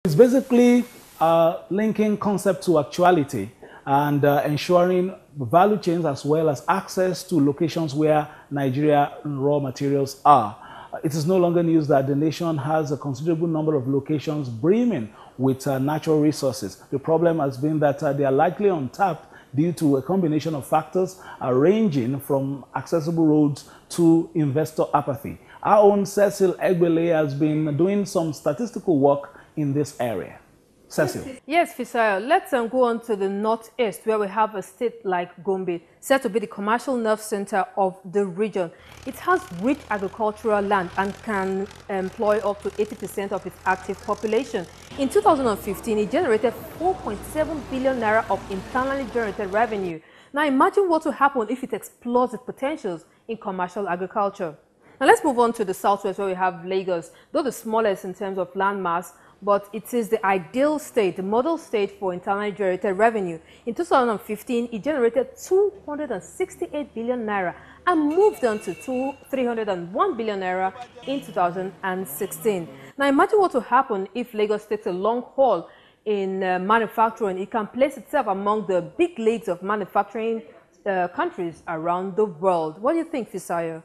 It's basically linking concept to actuality and ensuring value chains as well as access to locations where Nigeria raw materials are. It is no longer news that the nation has a considerable number of locations brimming with natural resources. The problem has been that they are likely untapped due to a combination of factors ranging from accessible roads to investor apathy. Our own Cecil Egbele has been doing some statistical work in this area. Cecil. Yes, Fisayo. Let's go on to the northeast, where we have a state like Gombe, said to be the commercial nerve center of the region. It has rich agricultural land and can employ up to 80% of its active population. In 2015, it generated 4.7 billion naira of internally generated revenue. Now imagine what will happen if it explores its potentials in commercial agriculture. Now let's move on to the southwest, where we have Lagos, though the smallest in terms of land mass, but it is the ideal state, the model state for internally generated revenue. In 2015, it generated 268 billion naira and moved on to 301 billion naira in 2016. Now imagine what will happen if Lagos takes a long haul in manufacturing. It can place itself among the big leagues of manufacturing countries around the world. What do you think, Fisayo?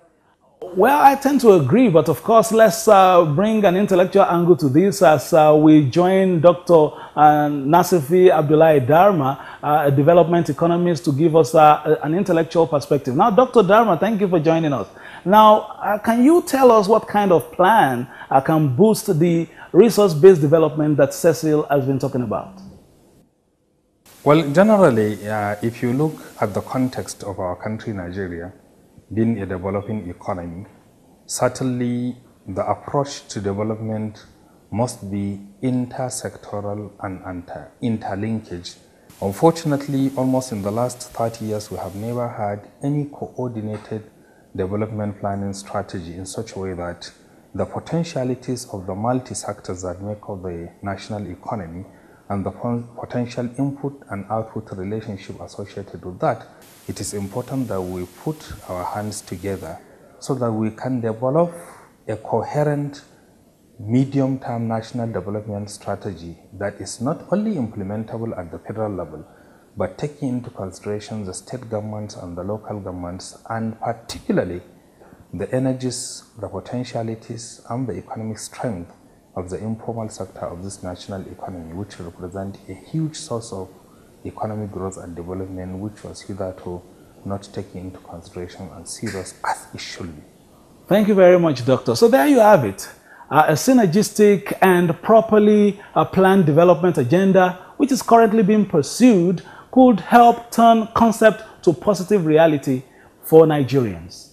Well, I tend to agree, but of course, let's bring an intellectual angle to this as we join Dr. Nasifi Abdullahi Darma, a development economist, to give us an intellectual perspective. Now, Dr. Darma, thank you for joining us. Now, can you tell us what kind of plan can boost the resource-based development that Cecil has been talking about? Well, generally, if you look at the context of our country, Nigeria, being a developing economy, certainly the approach to development must be intersectoral and interlinkage. Unfortunately, almost in the last 30 years, we have never had any coordinated development planning strategy in such a way that the potentialities of the multi-sectors that make up the national economy and the potential input and output relationship associated with that, it is important that we put our hands together so that we can develop a coherent medium-term national development strategy that is not only implementable at the federal level, but taking into consideration the state governments and the local governments, and particularly the energies, the potentialities, and the economic strength of the informal sector of this national economy, which represent a huge source of economic growth and development, which was hitherto not taken into consideration and serious as it should be. Thank you very much, Doctor. So there you have it. A synergistic and properly planned development agenda, which is currently being pursued, could help turn concept to positive reality for Nigerians.